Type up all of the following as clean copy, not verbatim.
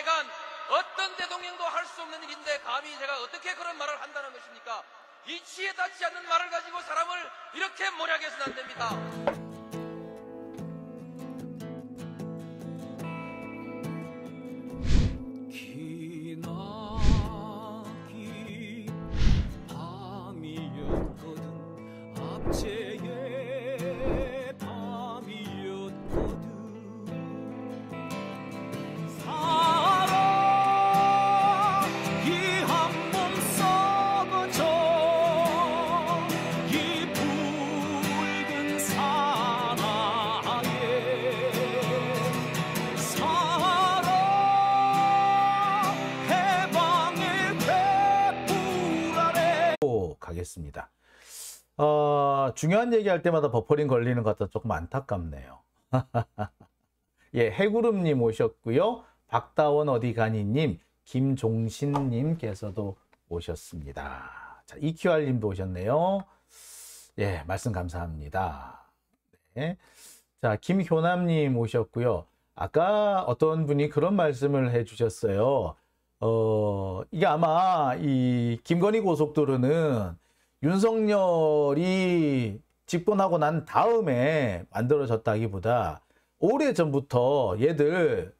세간 어떤 대통령도 할 수 없는 일인데 감히 제가 어떻게 그런 말을 한다는 것입니까? 이치에 닿지 않는 말을 가지고 사람을 이렇게 몰약해서는 안 됩니다. 가겠습니다. 중요한 얘기할 때마다 버퍼링 걸리는 것 같아 조금 안타깝네요. 예, 해구름님 오셨고요. 박다원 어디가니님, 김종신님께서도 오셨습니다. 자, EQR님도 오셨네요. 예, 말씀 감사합니다. 네. 자, 김효남님 오셨고요. 아까 어떤 분이 그런 말씀을 해주셨어요. 이게 아마 이 김건희 고속도로는 윤석열이 집권하고 난 다음에 만들어졌다기보다 오래전부터 얘들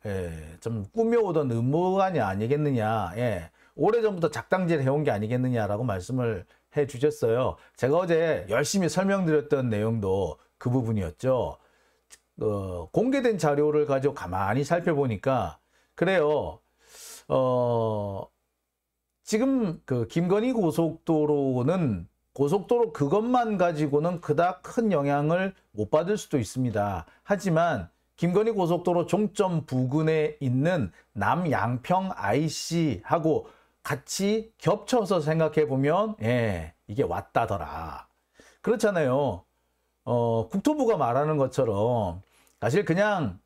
좀 꾸며오던 음모관이 아니겠느냐. 예, 오래전부터 작당질 해온 게 아니겠느냐라고 말씀을 해 주셨어요. 제가 어제 열심히 설명드렸던 내용도 그 부분이었죠. 공개된 자료를 가지고 가만히 살펴보니까 그래요. 지금 그 김건희 고속도로는 고속도로 그것만 가지고는 그닥 큰 영향을 못 받을 수도 있습니다. 하지만 김건희 고속도로 종점 부근에 있는 남양평 IC하고 같이 겹쳐서 생각해 보면 예, 이게 왔다더라. 그렇잖아요. 국토부가 말하는 것처럼 사실 그냥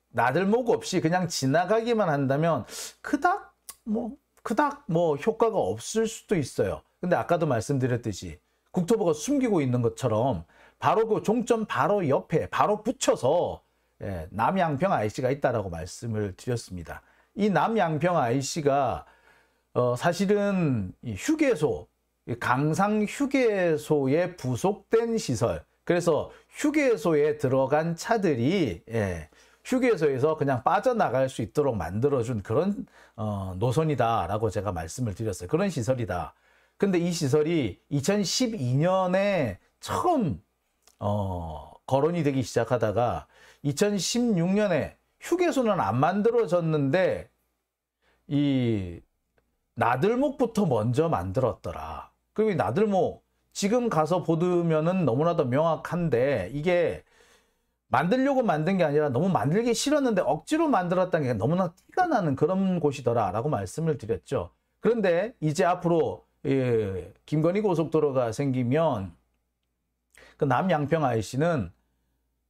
나들목 없이 그냥 지나가기만 한다면 그닥 뭐 효과가 없을 수도 있어요. 근데 아까도 말씀드렸듯이 국토부가 숨기고 있는 것처럼 바로 그 종점 바로 옆에 바로 붙여서 남양평 IC가 있다라고 말씀을 드렸습니다. 이 남양평 IC가 사실은 이 휴게소, 강상 휴게소에 부속된 시설. 그래서 휴게소에 들어간 차들이 휴게소에서 그냥 빠져나갈 수 있도록 만들어준 그런 노선이다라고 제가 말씀을 드렸어요. 그런 시설이다. 근데 이 시설이 2012년에 처음 거론이 되기 시작하다가 2016년에 휴게소는 안 만들어졌는데 이 나들목부터 먼저 만들었더라. 그리고 이 나들목 지금 가서 보면은 너무나도 명확한데 이게 만들려고 만든 게 아니라 너무 만들기 싫었는데 억지로 만들었다는 게 너무나 티가 나는 그런 곳이더라 라고 말씀을 드렸죠. 그런데 이제 앞으로 김건희 고속도로가 생기면 그 남양평 IC는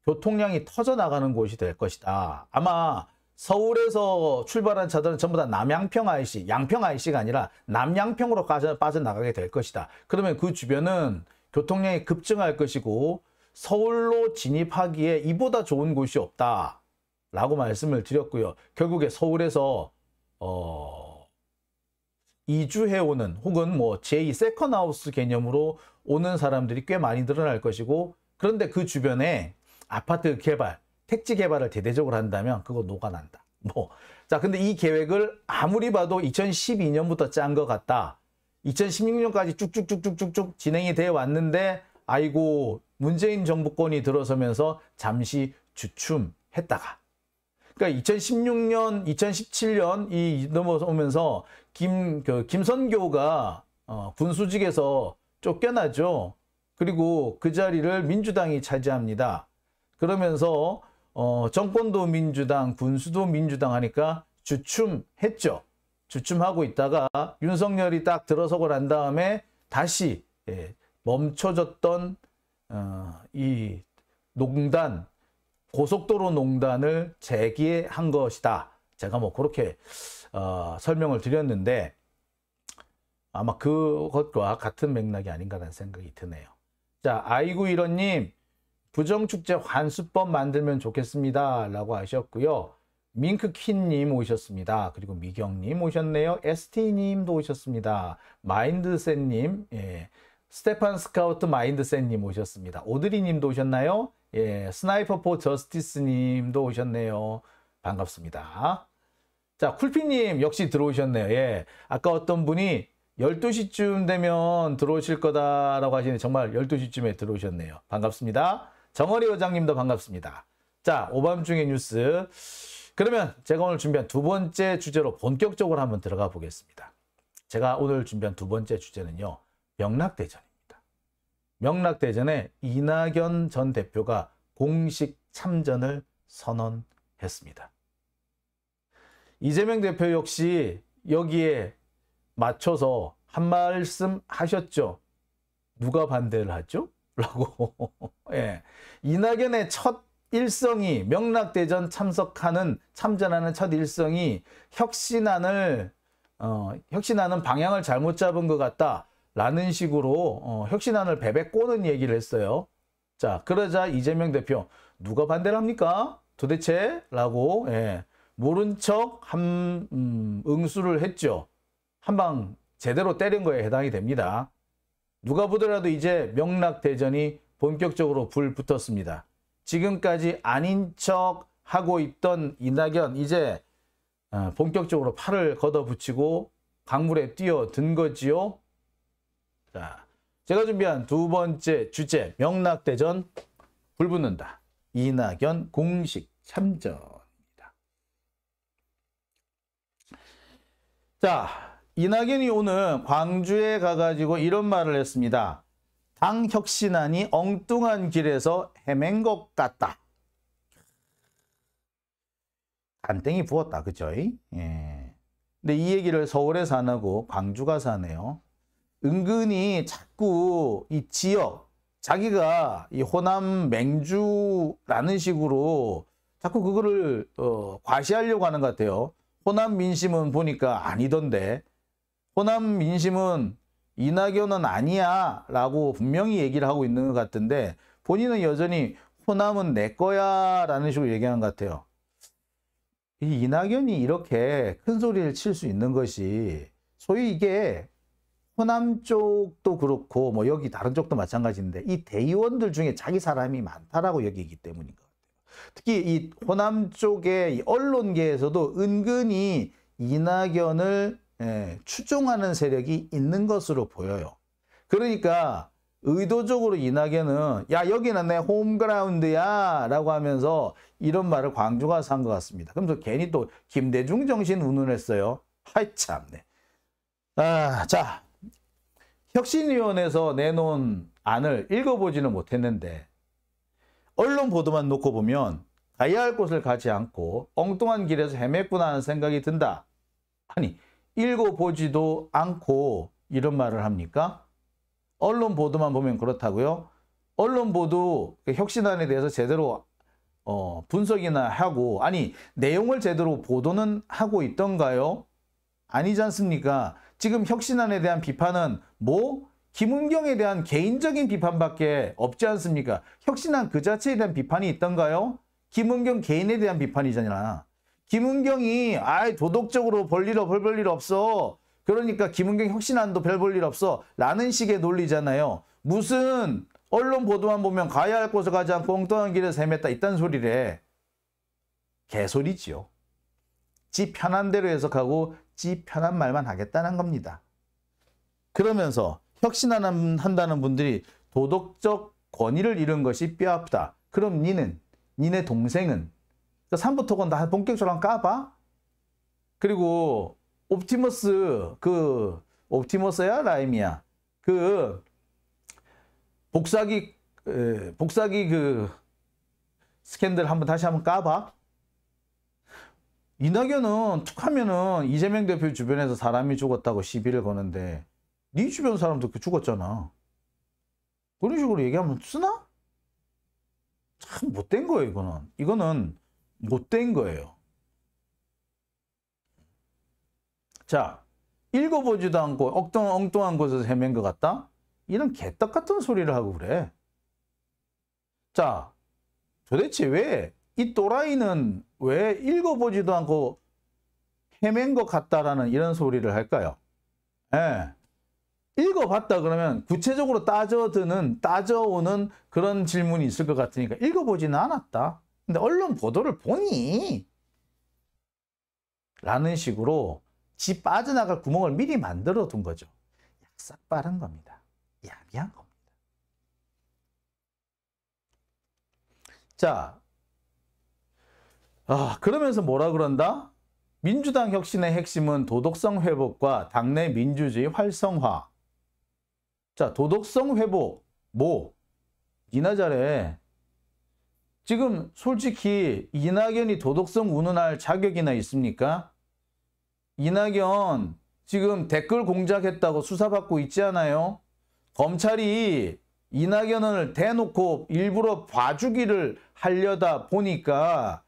교통량이 터져나가는 곳이 될 것이다. 아마 서울에서 출발한 차들은 전부 다 남양평 IC, 양평 IC가 아니라 남양평으로 빠져나가게 될 것이다. 그러면 그 주변은 교통량이 급증할 것이고 서울로 진입하기에 이보다 좋은 곳이 없다 라고 말씀을 드렸고요. 결국에 서울에서 이주해오는 혹은 뭐 제2 세컨하우스 개념으로 오는 사람들이 꽤 많이 늘어날 것이고, 그런데 그 주변에 아파트 개발, 택지 개발을 대대적으로 한다면 그거 녹아난다. 자, 근데 이 계획을 아무리 봐도 2012년부터 짠 것 같다. 2016년까지 쭉쭉쭉쭉쭉 진행이 되어 왔는데 아이고 문재인 정부권이 들어서면서 잠시 주춤했다가, 그러니까 2016년, 2017년 이 넘어오면서 김선교가 군수직에서 쫓겨나죠. 그리고 그 자리를 민주당이 차지합니다. 그러면서 정권도 민주당, 군수도 민주당 하니까 주춤했죠. 주춤하고 있다가 윤석열이 딱 들어서고 난 다음에 다시 멈춰졌던 이 농단, 고속도로 농단을 재개한 것이다. 제가 뭐 그렇게 설명을 드렸는데 아마 그것과 같은 맥락이 아닌가라는 생각이 드네요. 자, 아이고 이런님, 부정축제 환수법 만들면 좋겠습니다 라고 하셨고요. 밍크킨님 오셨습니다. 그리고 미경님 오셨네요. ST님도 오셨습니다. 마인드셋님, 예. 스테판 스카우트 마인드셋님 오셨습니다. 오드리님도 오셨나요? 예. 스나이퍼 포 저스티스님도 오셨네요. 반갑습니다. 자, 쿨피님 역시 들어오셨네요. 예. 아까 어떤 분이 12시쯤 되면 들어오실 거다라고 하시는데 정말 12시쯤에 들어오셨네요. 반갑습니다. 정어리 회장님도 반갑습니다. 자, 오밤중의 뉴스. 그러면 제가 오늘 준비한 두 번째 주제로 본격적으로 한번 들어가 보겠습니다. 제가 오늘 준비한 두 번째 주제는요. 명락대전입니다. 명락대전에 이낙연 전 대표가 공식 참전을 선언했습니다. 이재명 대표 역시 여기에 맞춰서 한 말씀 하셨죠. 누가 반대를 하죠? 라고. 예. 이낙연의 첫 일성이 명락대전 참전하는 첫 일성이 혁신안은 방향을 잘못 잡은 것 같다라는 식으로 혁신안을 베베 꼬는 얘기를 했어요. 자, 그러자 이재명 대표 누가 반대를 합니까? 도대체? 라고 예, 모른 척 응수를 했죠. 한 방 제대로 때린 거에 해당이 됩니다. 누가 보더라도 이제 명락대전이 본격적으로 불 붙었습니다. 지금까지 아닌 척 하고 있던 이낙연 이제 본격적으로 팔을 걷어붙이고 강물에 뛰어든 거지요. 자, 제가 준비한 두 번째 주제 명락대전 불 붙는다. 이낙연 공식 참전입니다. 자, 이낙연이 오늘 광주에 가가지고 이런 말을 했습니다. 당 혁신안이 엉뚱한 길에서 헤맨 것 같다. 간땡이 부었다. 그죠? 예. 근데 이 얘기를 서울에서 안 하고 광주 가서 하네요. 은근히 자꾸 이 지역, 자기가 이 호남 맹주라는 식으로 자꾸 그거를 과시하려고 하는 것 같아요. 호남 민심은 보니까 아니던데. 호남 민심은 이낙연은 아니야 라고 분명히 얘기를 하고 있는 것 같은데 본인은 여전히 호남은 내 거야 라는 식으로 얘기하는 것 같아요. 이 이낙연이 이렇게 큰 소리를 칠 수 있는 것이 소위 이게 호남 쪽도 그렇고 뭐 여기 다른 쪽도 마찬가지인데 이 대의원들 중에 자기 사람이 많다라고 여기기 때문인 것 같아요. 특히 이 호남 쪽의 이 언론계에서도 은근히 이낙연을 추종하는 세력이 있는 것으로 보여요. 그러니까 의도적으로 이낙연은 야 여기는 내 홈그라운드야 라고 하면서 이런 말을 광주 가서 한 것 같습니다. 그러면서 괜히 또 김대중 정신 운운했어요. 하이 참네. 자, 혁신위원회에서 내놓은 안을 읽어보지는 못했는데 언론 보도만 놓고 보면 가야 할 곳을 가지 않고 엉뚱한 길에서 헤맸구나 하는 생각이 든다. 아니 읽어보지도 않고 이런 말을 합니까? 언론 보도만 보면 그렇다고요? 언론 보도 혁신안에 대해서 제대로 분석이나 하고 아니 내용을 제대로 보도는 하고 있던가요? 아니지 않습니까? 지금 혁신안에 대한 비판은 김은경에 대한 개인적인 비판밖에 없지 않습니까? 혁신안 그 자체에 대한 비판이 있던가요? 김은경 개인에 대한 비판이잖아. 김은경이 도덕적으로 별 볼 일 없어. 그러니까 김은경 혁신안도 별 볼 일 없어. 라는 식의 논리잖아요. 무슨 언론 보도만 보면 가야 할 곳을 가지 않고 엉뚱한 길에서 헤맸다. 이딴 소리래. 개소리지요. 지 편한 대로 해석하고 지 편한 말만 하겠다는 겁니다. 그러면서 혁신안 한다는 분들이 도덕적 권위를 잃은 것이 뼈아프다. 그럼 니네 동생은 3부 토건 다 본격적으로 까봐. 그리고 옵티머스야 라임이야. 복사기 스캔들 다시 한번 까봐. 이낙연은 툭 하면은 이재명 대표 주변에서 사람이 죽었다고 시비를 거는데 네 주변 사람도 죽었잖아. 그런 식으로 얘기하면 쓰나? 참 못된 거예요, 이거는 못된 거예요. 자, 읽어보지도 않고 엉뚱한 곳에서 헤맨 것 같다? 이런 개떡 같은 소리를 하고 그래. 자, 도대체 왜 이 또라이는 왜 읽어보지도 않고 헤맨 것 같다라는 이런 소리를 할까요? 예. 읽어봤다 그러면 구체적으로 따져오는 그런 질문이 있을 것 같으니까 읽어보지는 않았다. 근데 언론 보도를 보니 라는 식으로 지 빠져나갈 구멍을 미리 만들어 둔 거죠. 싹 빠른 겁니다. 야비한 겁니다. 자, 그러면서 뭐라 그런다? 민주당 혁신의 핵심은 도덕성 회복과 당내 민주주의 활성화. 자, 도덕성 회복, 니나 잘해. 지금 솔직히 이낙연이 도덕성 운운할 자격이나 있습니까? 이낙연 지금 댓글 공작했다고 수사받고 있지 않아요? 검찰이 이낙연을 대놓고 일부러 봐주기를 하려다 보니까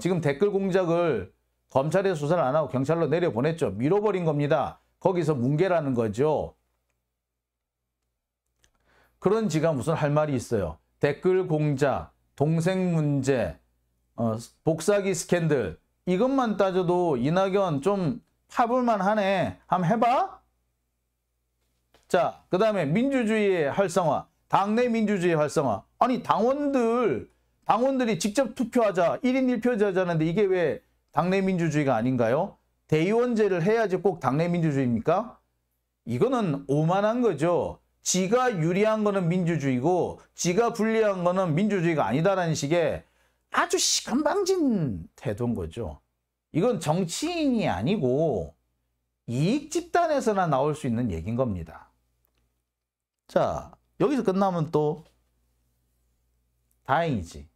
지금 댓글 공작을 검찰에 수사를 안 하고 경찰로 내려보냈죠. 밀어버린 겁니다. 거기서 뭉개라는 거죠. 그런 지가 무슨 할 말이 있어요. 댓글 공작, 동생 문제, 복사기 스캔들 이것만 따져도 이낙연 좀 파볼만 하네. 한번 해봐. 자, 그 다음에 민주주의의 활성화, 당내 민주주의 활성화. 아니 당원들이 직접 투표하자, 1인 1표제 하자는데 이게 왜 당내 민주주의가 아닌가요? 대의원제를 해야지 꼭 당내 민주주의입니까? 이거는 오만한 거죠. 지가 유리한 거는 민주주의고 지가 불리한 거는 민주주의가 아니다라는 식의 아주 시건방진 태도인 거죠. 이건 정치인이 아니고 이익 집단에서나 나올 수 있는 얘기인 겁니다. 자, 여기서 끝나면 또 다행이지.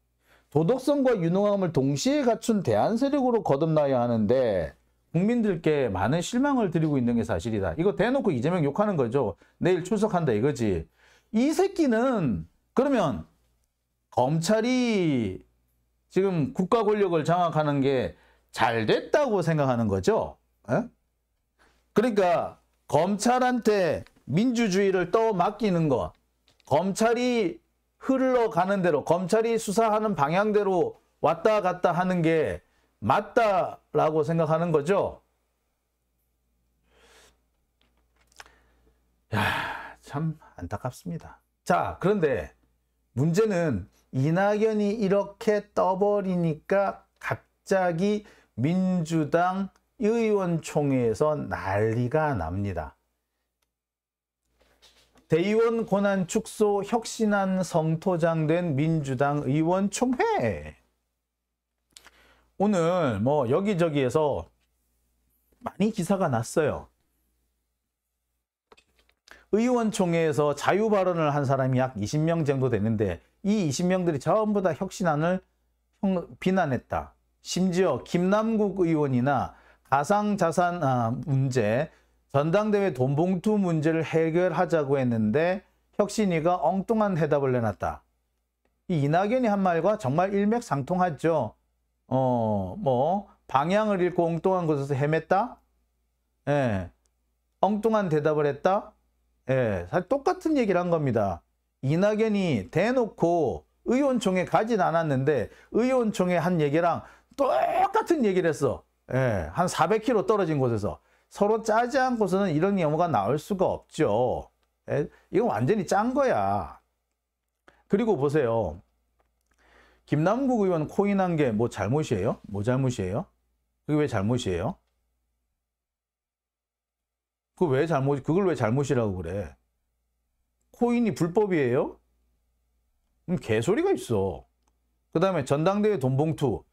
도덕성과 유능함을 동시에 갖춘 대안 세력으로 거듭나야 하는데 국민들께 많은 실망을 드리고 있는 게 사실이다. 이거 대놓고 이재명 욕하는 거죠. 내일 출석한다 이거지. 이 새끼는 그러면 검찰이 지금 국가 권력을 장악하는 게 잘 됐다고 생각하는 거죠. 에? 그러니까 검찰한테 민주주의를 떠맡기는 거, 검찰이 흘러가는 대로, 검찰이 수사하는 방향대로 왔다 갔다 하는 게 맞다라고 생각하는 거죠. 야, 참 안타깝습니다. 자, 그런데 문제는 이낙연이 이렇게 떠버리니까 갑자기 민주당 의원총회에서 난리가 납니다. 대의원 권한 축소 혁신안 성토장된 민주당 의원총회. 오늘 뭐 여기저기에서 많이 기사가 났어요. 의원총회에서 자유 발언을 한 사람이 약 20명 정도 되는데 이 20명들이 전부 다 혁신안을 비난했다. 심지어 김남국 의원이나 가상자산 문제, 전당대회 돈봉투 문제를 해결하자고 했는데 혁신위가 엉뚱한 해답을 내놨다. 이 이낙연이 한 말과 정말 일맥상통하죠. 뭐 방향을 잃고 엉뚱한 곳에서 헤맸다? 예. 엉뚱한 대답을 했다? 예. 사실 똑같은 얘기를 한 겁니다. 이낙연이 대놓고 의원총회 가진 않았는데 의원총회 한 얘기랑 똑같은 얘기를 했어. 예. 한 400km 떨어진 곳에서. 서로 짜지 않고서는 이런 영어가 나올 수가 없죠. 예? 이건 완전히 짠 거야. 그리고 보세요. 김남국 의원 코인한 게 뭐 잘못이에요? 뭐 잘못이에요? 그게 왜 잘못이에요? 그걸 왜 잘못이라고 그래? 코인이 불법이에요? 개소리가 있어. 그 다음에 전당대회 돈봉투.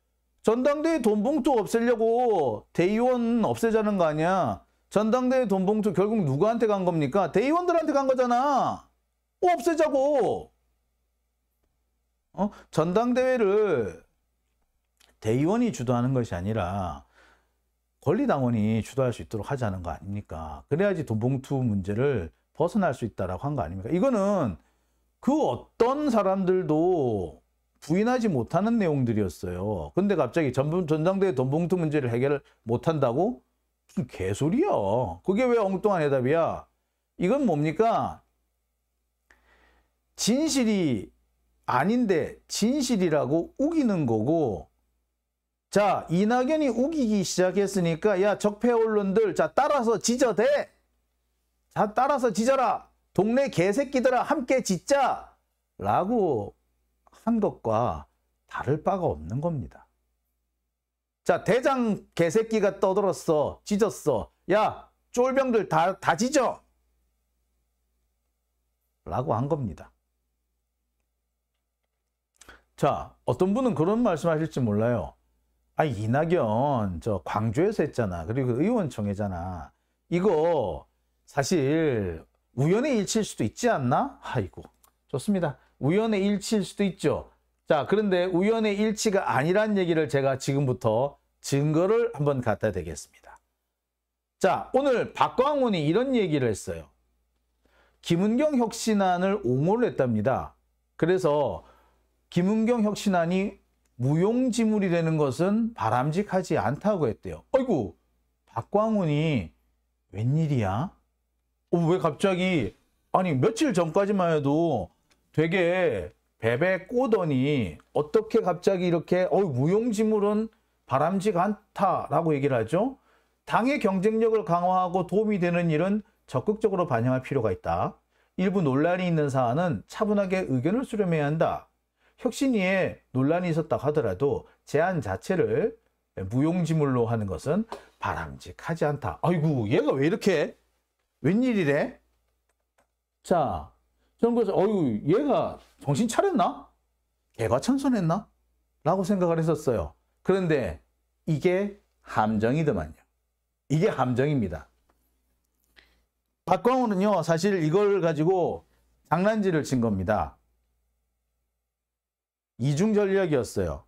전당대회 돈봉투 없애려고 대의원 없애자는 거 아니야? 전당대회 돈봉투 결국 누구한테 간 겁니까? 대의원들한테 간 거잖아. 없애자고. 전당대회를 대의원이 주도하는 것이 아니라 권리당원이 주도할 수 있도록 하자는 거 아닙니까? 그래야지 돈봉투 문제를 벗어날 수 있다라고 한 거 아닙니까? 이거는 그 어떤 사람들도 부인하지 못하는 내용들이었어요. 근데 갑자기 전당대회 돈봉투 문제를 해결을 못한다고? 무슨 개소리야. 그게 왜 엉뚱한 해답이야? 이건 뭡니까? 진실이 아닌데 진실이라고 우기는 거고, 자, 이낙연이 우기기 시작했으니까 야, 적폐 언론들 자, 따라서 지져대. 자, 따라서 지져라. 동네 개새끼들아 함께 짓자. 라고 한 것과 다를 바가 없는 겁니다. 자, 대장 개새끼가 떠들었어. 짖었어. 야, 쫄병들 다 짖어. 라고 한 겁니다. 자, 어떤 분은 그런 말씀 하실지 몰라요. 아, 이낙연 저 광주에서 했잖아. 그리고 의원총회잖아. 이거 사실 우연의 일치일 수도 있지 않나? 아이고, 좋습니다. 우연의 일치일 수도 있죠. 자, 그런데 우연의 일치가 아니란 얘기를 제가 지금부터 증거를 한번 갖다 대겠습니다. 자, 오늘 박광훈이 이런 얘기를 했어요. 김은경 혁신안을 옹호를 했답니다. 그래서 김은경 혁신안이 무용지물이 되는 것은 바람직하지 않다고 했대요. 아이고, 박광훈이 웬일이야? 왜 갑자기, 아니 며칠 전까지만 해도 되게 베베 꼬더니 어떻게 갑자기 이렇게 무용지물은 바람직 않다라고 얘기를 하죠? 당의 경쟁력을 강화하고 도움이 되는 일은 적극적으로 반영할 필요가 있다. 일부 논란이 있는 사안은 차분하게 의견을 수렴해야 한다. 혁신위에 논란이 있었다 하더라도 제안 자체를 무용지물로 하는 것은 바람직하지 않다. 아이고, 얘가 왜 이렇게? 웬일이래? 자, 저는 그래서 얘가 정신 차렸나? 개과천선했나? 라고 생각을 했었어요. 그런데 이게 함정이더만요. 이게 함정입니다. 박광훈은요, 사실 이걸 가지고 장난질을 친 겁니다. 이중 전략이었어요.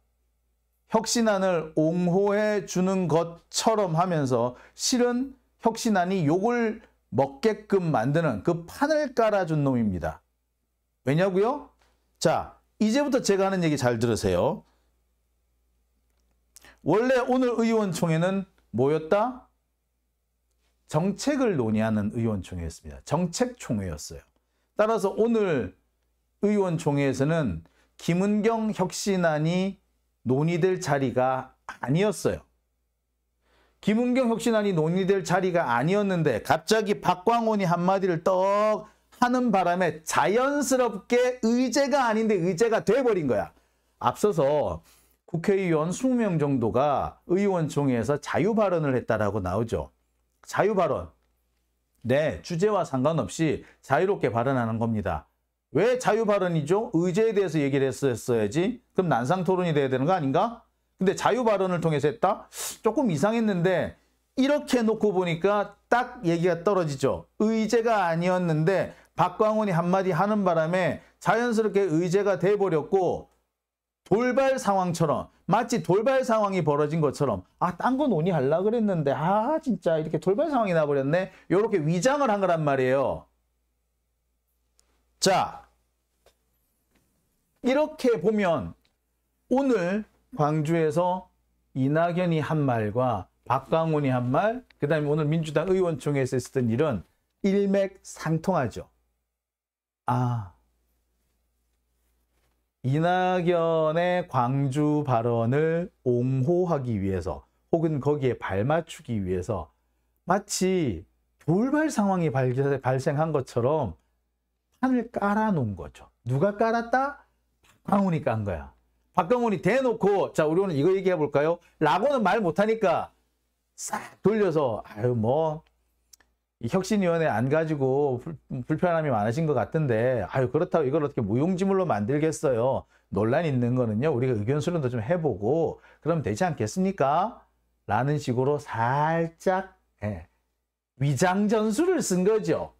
혁신안을 옹호해 주는 것처럼 하면서 실은 혁신안이 욕을 먹게끔 만드는 그 판을 깔아준 놈입니다. 왜냐고요? 자, 이제부터 제가 하는 얘기 잘 들으세요. 원래 오늘 의원총회는 뭐였다? 정책을 논의하는 의원총회였습니다. 정책총회였어요. 따라서 오늘 의원총회에서는 김은경 혁신안이 논의될 자리가 아니었어요. 김은경 혁신안이 논의될 자리가 아니었는데 갑자기 박광훈이 한마디를 떡 하는 바람에 자연스럽게 의제가 아닌데 의제가 돼버린 거야. 앞서서 국회의원 20명 정도가 의원총회에서 자유발언을 했다라고 나오죠. 자유발언. 네, 주제와 상관없이 자유롭게 발언하는 겁니다. 왜 자유발언이죠? 의제에 대해서 얘기를 했었어야지. 그럼 난상토론이 돼야 되는 거 아닌가? 근데 자유발언을 통해서 했다? 조금 이상했는데 이렇게 놓고 보니까 딱 얘기가 떨어지죠. 의제가 아니었는데 박광훈이 한마디 하는 바람에 자연스럽게 의제가 돼버렸고 돌발 상황처럼, 마치 돌발 상황이 벌어진 것처럼, 딴 거 논의하려고 그랬는데 진짜 이렇게 돌발 상황이 나버렸네. 이렇게 위장을 한 거란 말이에요. 자, 이렇게 보면 오늘 광주에서 이낙연이 한 말과 박광훈이 한 말, 그 다음에 오늘 민주당 의원총회에서 있었던 일은 일맥상통하죠. 이낙연의 광주 발언을 옹호하기 위해서 혹은 거기에 발맞추기 위해서 마치 돌발 상황이 발생한 것처럼 판을 깔아놓은 거죠. 누가 깔았다? 박광훈이 깐 거야. 박광훈이 대놓고 자, 우리 오늘 이거 얘기해 볼까요? 라고는 말 못하니까 싹 돌려서 이 혁신위원회 안 가지고 불편함이 많으신 것 같은데 그렇다고 이걸 어떻게 무용지물로 만들겠어요? 논란 있는 거는요, 우리가 의견 수렴도 좀 해보고 그러면 되지 않겠습니까? 라는 식으로 살짝 위장 전술을 쓴 거죠.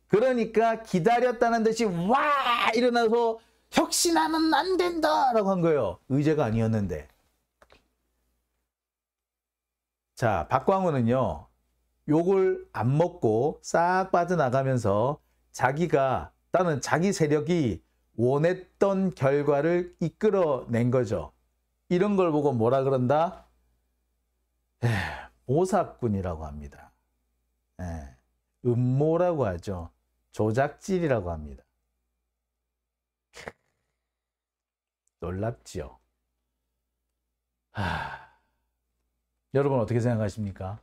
그러니까 기다렸다는 듯이 와 일어나서 혁신하면 안 된다라고 한 거예요. 의제가 아니었는데. 자, 박광훈은요, 욕을 안 먹고 싹 빠져나가면서 자기가 다른 자기 세력이 원했던 결과를 이끌어낸 거죠. 이런 걸 보고 뭐라 그런다? 모사꾼이라고 합니다. 음모라고 하죠. 조작질이라고 합니다. 놀랍지요. 여러분 어떻게 생각하십니까?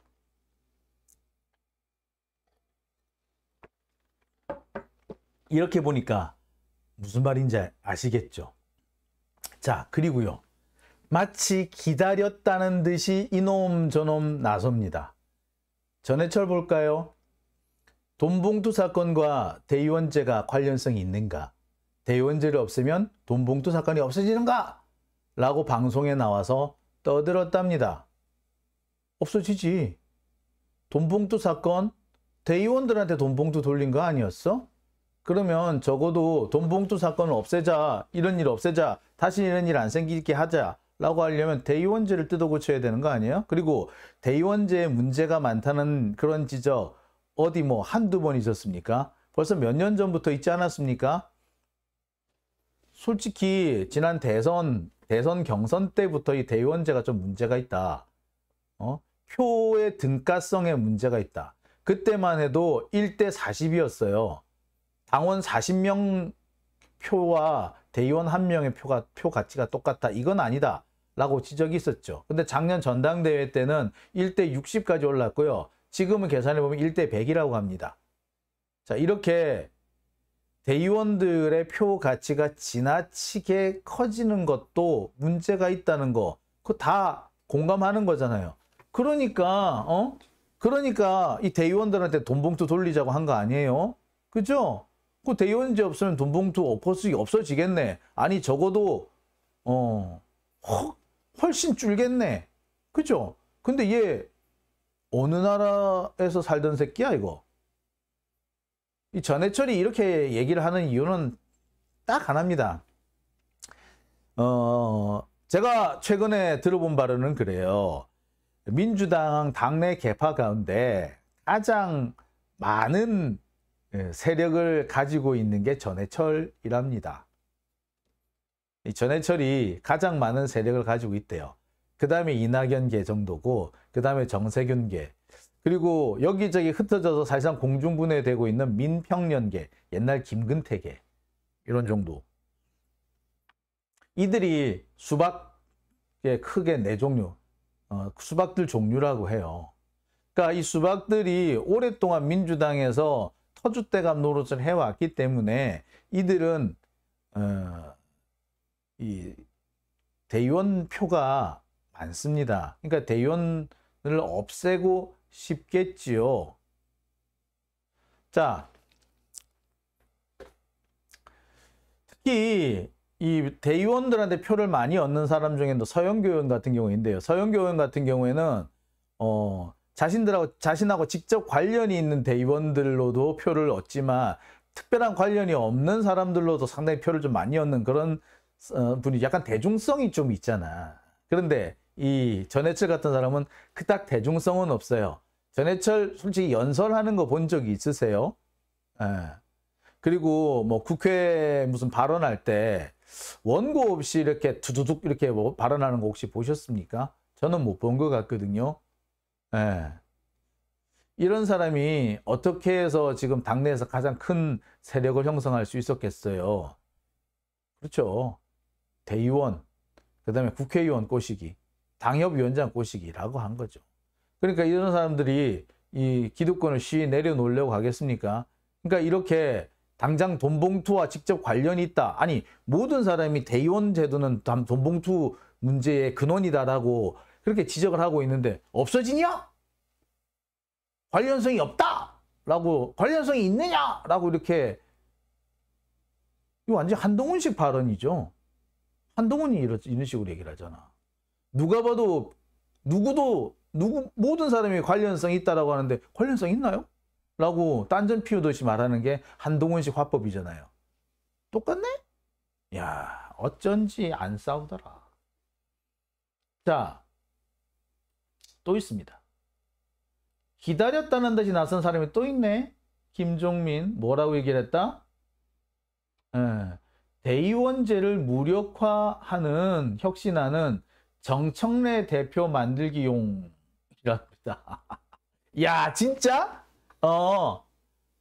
이렇게 보니까 무슨 말인지 아시겠죠? 자, 그리고요. 마치 기다렸다는 듯이 이놈 저놈 나섭니다. 전해철 볼까요? 돈봉투 사건과 대의원제가 관련성이 있는가? 대의원제를 없애면 돈봉투 사건이 없어지는가? 라고 방송에 나와서 떠들었답니다. 없어지지. 돈봉투 사건, 대의원들한테 돈봉투 돌린 거 아니었어? 그러면 적어도 돈봉투 사건을 없애자, 이런 일 없애자, 다시 이런 일 안 생기게 하자 라고 하려면 대의원제를 뜯어 고쳐야 되는 거 아니에요? 그리고 대의원제에 문제가 많다는 그런 지적 어디 뭐 한두 번 있었습니까? 벌써 몇 년 전부터 있지 않았습니까? 솔직히 지난 대선 경선 때부터 이 대의원제가 좀 문제가 있다. 표의 등가성에 문제가 있다. 그때만 해도 1대 40이었어요. 당원 40명 표와 대의원 1명의 표 가치가 똑같다. 이건 아니다. 라고 지적이 있었죠. 근데 작년 전당대회 때는 1대 60까지 올랐고요. 지금은 계산해보면 1대 100이라고 합니다. 자, 이렇게 대의원들의 표 가치가 지나치게 커지는 것도 문제가 있다는 거, 그거 다 공감하는 거잖아요. 그러니까 이 대의원들한테 돈봉투 돌리자고 한 거 아니에요? 그죠? 그 대의원제 없으면 돈봉투 없어지겠네. 아니 적어도 훨씬 줄겠네. 그죠? 근데 얘 어느 나라에서 살던 새끼야 이거? 이 전해철이 이렇게 얘기를 하는 이유는 딱 하나입니다. 제가 최근에 들어본 바로는 그래요. 민주당 당내 계파 가운데 가장 많은 세력을 가지고 있는 게 전해철이랍니다. 이 전해철이 가장 많은 세력을 가지고 있대요. 그 다음에 이낙연계 정도고, 그 다음에 정세균계, 그리고 여기저기 흩어져서 사실상 공중분해되고 있는 민평연계, 옛날 김근태계, 이런 정도. 이들이 수박의 크게 4종류, 수박들 종류라고 해요. 그러니까 이 수박들이 오랫동안 민주당에서 터줏대감 노릇을 해왔기 때문에 이들은 이 대의원 표가 많습니다. 그러니까 대의원을 없애고 싶겠지요. 자, 특히 이 대의원들한테 표를 많이 얻는 사람 중에도 서영교 의원 같은 경우인데요. 서영교 의원 같은 경우에는 자신하고 직접 관련이 있는 대의원들로도 표를 얻지만 특별한 관련이 없는 사람들로도 상당히 표를 좀 많이 얻는 그런 분이 약간 대중성이 좀 있잖아. 그런데 이 전해철 같은 사람은 그닥 대중성은 없어요. 전해철 솔직히 연설하는 거 본 적이 있으세요? 그리고 뭐 국회 무슨 발언할 때 원고 없이 이렇게 두두둑 이렇게 뭐 발언하는 거 혹시 보셨습니까? 저는 못 본 것 같거든요. 이런 사람이 어떻게 해서 지금 당내에서 가장 큰 세력을 형성할 수 있었겠어요? 그렇죠. 대의원, 그 다음에 국회의원 꼬시기, 당협위원장 꼬시기라고 한 거죠. 그러니까 이런 사람들이 이 기득권을 쉬이 내려놓으려고 하겠습니까? 그러니까 이렇게 당장 돈봉투와 직접 관련이 있다. 아니, 모든 사람이 대의원 제도는 돈봉투 문제의 근원이다라고 그렇게 지적을 하고 있는데 없어지냐? 관련성이 없다! 라고, 관련성이 있느냐? 라고 이렇게, 이거 완전 한동훈식 발언이죠. 한동훈이 이런 식으로 얘기를 하잖아. 누가 봐도, 모든 사람이 관련성이 있다라고 하는데, 관련성 있나요? 라고 딴전 피우듯이 말하는 게 한동훈식 화법이잖아요. 똑같네? 야, 어쩐지 안 싸우더라. 자, 또 있습니다. 기다렸다는 듯이 나선 사람이 또 있네. 김종민 뭐라고 얘기를 했다? 대의원제를 무력화하는 혁신안은 정청래 대표 만들기용이랍니다. 야, 진짜?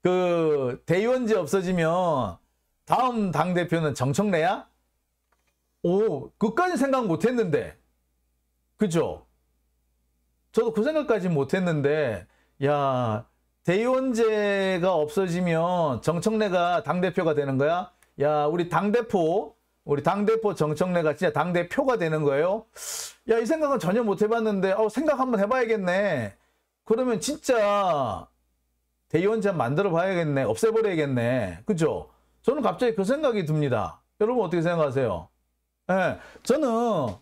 그 대의원제 없어지면 다음 당대표는 정청래야? 오, 그까지 생각 못 했는데. 그죠? 저도 그 생각까지 못 했는데, 야, 대의원제가 없어지면 정청래가 당대표가 되는 거야? 야, 우리 당대표 정청래가 진짜 당대표가 되는 거예요? 야, 이 생각은 전혀 못 해봤는데, 생각 한번 해봐야겠네. 그러면 진짜 대의원제 만들어 봐야겠네. 없애버려야겠네. 그죠? 저는 갑자기 그 생각이 듭니다. 여러분 어떻게 생각하세요? 예, 저는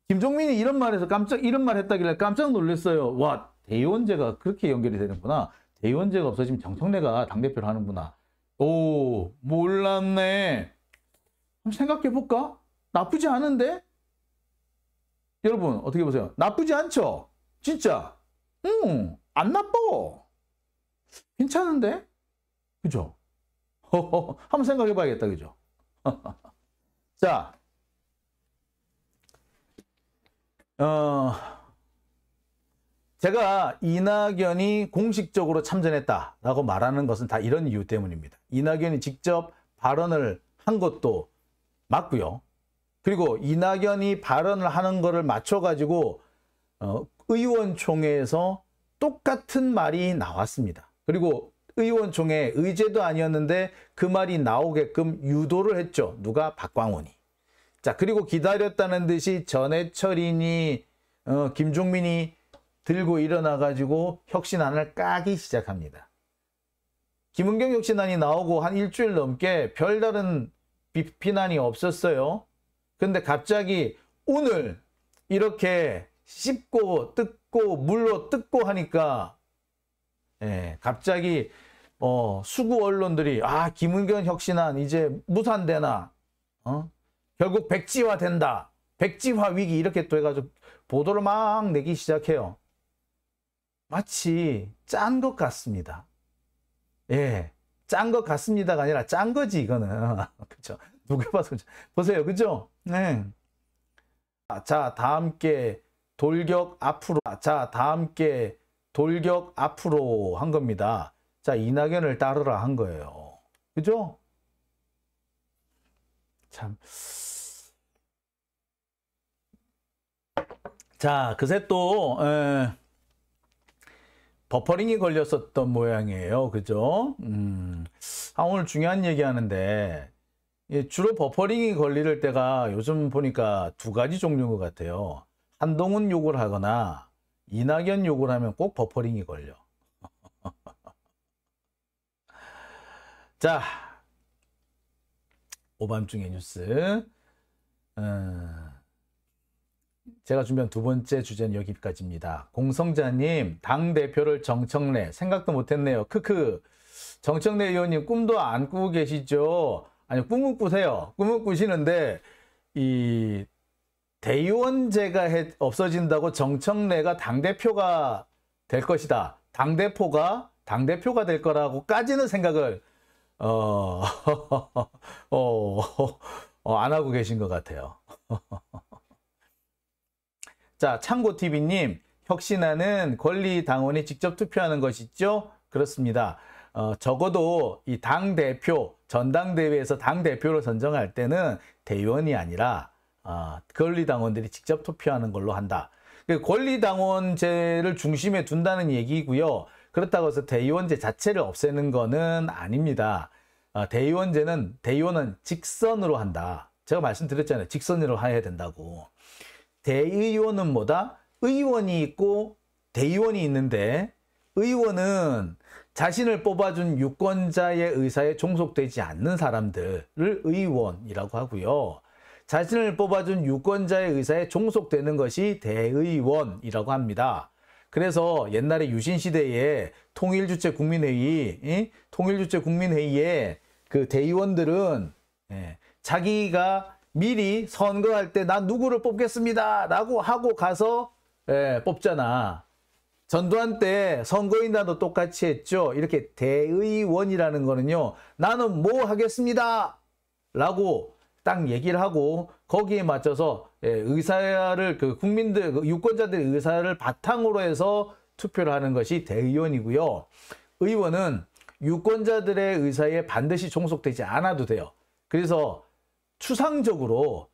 김종민이 이런 말 했다길래 깜짝 놀랐어요. 와, 대의원제가 그렇게 연결이 되는구나. 대의원제가 없어지면 정청래가 당대표를 하는구나. 오, 몰랐네. 한번 생각해볼까? 나쁘지 않은데? 여러분, 어떻게 보세요? 나쁘지 않죠? 진짜. 안 나빠. 괜찮은데? 그죠? 한번 생각해봐야겠다. 그죠? 자, 제가 이낙연이 공식적으로 참전했다라고 말하는 것은 다 이런 이유 때문입니다. 이낙연이 직접 발언을 한 것도 맞고요. 그리고 이낙연이 발언을 하는 거를 맞춰가지고 의원총회에서 똑같은 말이 나왔습니다. 그리고 의원총회 의제도 아니었는데 그 말이 나오게끔 유도를 했죠. 누가? 박광원이. 자, 그리고 기다렸다는 듯이 전해철이니 김종민이 들고 일어나가지고 혁신안을 까기 시작합니다. 김은경 혁신안이 나오고 한 일주일 넘게 별다른 비난이 없었어요. 근데 갑자기 오늘 이렇게 씹고 뜯고 물로 뜯고 하니까 갑자기 수구 언론들이 김은경 혁신안 이제 무산되나? 결국 백지화 된다. 백지화 위기 이렇게 또 해가지고 보도를 막 내기 시작해요. 마치 짠 것 같습니다. 예, 짠 것 같습니다가 아니라 짠 거지 이거는. 그렇죠? 누가 봐서 보세요, 그죠? 네. 자, 다 함께 돌격 앞으로. 자, 다 함께 돌격 앞으로 한 겁니다. 자, 이낙연을 따르라 한 거예요. 그죠? 참. 자, 그새 또 버퍼링이 걸렸었던 모양이에요. 그죠? 오늘 중요한 얘기 하는데 주로 버퍼링이 걸릴 때가 요즘 보니까 두 가지 종류인 것 같아요. 한동훈 욕을 하거나 이낙연 욕을 하면 꼭 버퍼링이 걸려. 자, 오밤중의 뉴스. 제가 준비한 두 번째 주제는 여기까지입니다. 공성자님, 당대표를 정청래. 생각도 못했네요. 크크. 정청래 의원님 꿈도 안 꾸고 계시죠? 아니, 꿈은 꾸세요. 꿈은 꾸시는데 이 대의원제가 없어진다고 정청래가 당대표가 될 것이다. 당대표가 될 거라고까지는 생각을 안 하고 계신 것 같아요. 자, 창고TV님, 혁신안은 권리당원이 직접 투표하는 것이죠? 그렇습니다. 적어도 이 당대표, 전당대회에서 당대표를 선정할 때는 대의원이 아니라 권리당원들이 직접 투표하는 걸로 한다. 권리당원제를 중심에 둔다는 얘기고요. 그렇다고 해서 대의원제 자체를 없애는 거는 아닙니다. 대의원은 직선으로 한다. 제가 말씀드렸잖아요. 직선으로 해야 된다고. 대의원은 뭐다? 의원이 있고 대의원이 있는데 의원은 자신을 뽑아준 유권자의 의사에 종속되지 않는 사람들을 의원이라고 하고요. 자신을 뽑아준 유권자의 의사에 종속되는 것이 대의원이라고 합니다. 그래서 옛날에 유신시대에 통일주체국민회의에 그 대의원들은 자기가 미리 선거할 때 난 누구를 뽑겠습니다 라고 하고 가서 뽑잖아. 전두환 때 선거인단도 똑같이 했죠. 이렇게 대의원이라는 거는요, 나는 뭐 하겠습니다 라고 딱 얘기를 하고 거기에 맞춰서 의사를 국민들 유권자들의 의사를 바탕으로 해서 투표를 하는 것이 대의원이고요. 의원은 유권자들의 의사에 반드시 종속되지 않아도 돼요. 그래서 추상적으로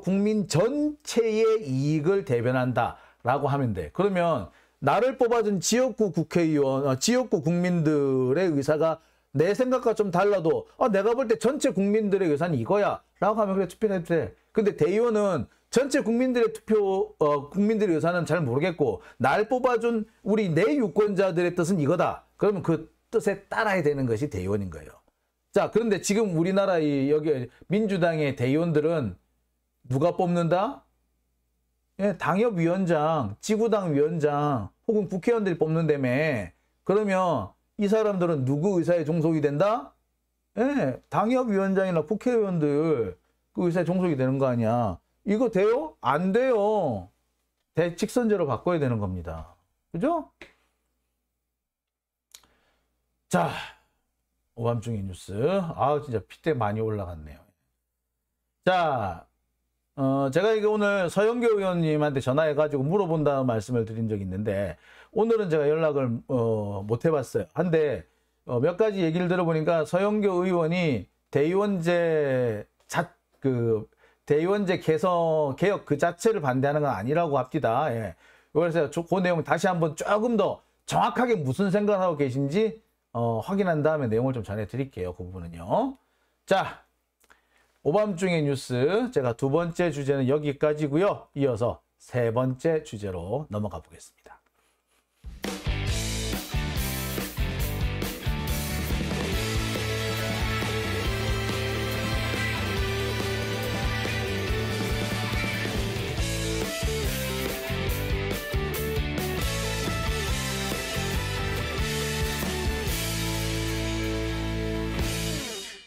국민 전체의 이익을 대변한다라고 하면 돼. 그러면 나를 뽑아준 지역구 국회의원, 지역구 국민들의 의사가 내 생각과 좀 달라도 내가 볼 때 전체 국민들의 의사는 이거야 라고 하면 그래 투표해도 돼. 근데 대의원은 전체 국민들의 국민들의 의사는 잘 모르겠고 날 뽑아준 우리 내 유권자들의 뜻은 이거다. 그러면 그 뜻에 따라야 되는 것이 대의원인 거예요. 자, 그런데 지금 우리나라 여기 민주당의 대의원들은 누가 뽑는다? 예, 당협위원장, 지구당 위원장 혹은 국회의원들이 뽑는다며. 그러면 이 사람들은 누구 의사에 종속이 된다? 예, 당협위원장이나 국회의원들 그 의사에 종속이 되는 거 아니야. 이거 돼요? 안 돼요. 대직선제로 바꿔야 되는 겁니다. 그죠? 자, 오밤중의 뉴스. 진짜 핏대 많이 올라갔네요. 자, 제가 이게 오늘 서영교 의원님한테 전화해가지고 물어본다는 말씀을 드린 적이 있는데, 오늘은 제가 연락을, 못 해봤어요. 한데, 몇 가지 얘기를 들어보니까 서영교 의원이 대의원제 개혁 그 자체를 반대하는 건 아니라고 합니다. 예. 그래서 그 내용 다시 한번 조금 더 정확하게 무슨 생각을 하고 계신지, 확인한 다음에 내용을 좀 전해드릴게요. 그 부분은요. 자, 오밤중의 뉴스 제가 두 번째 주제는 여기까지고요. 이어서 세 번째 주제로 넘어가 보겠습니다.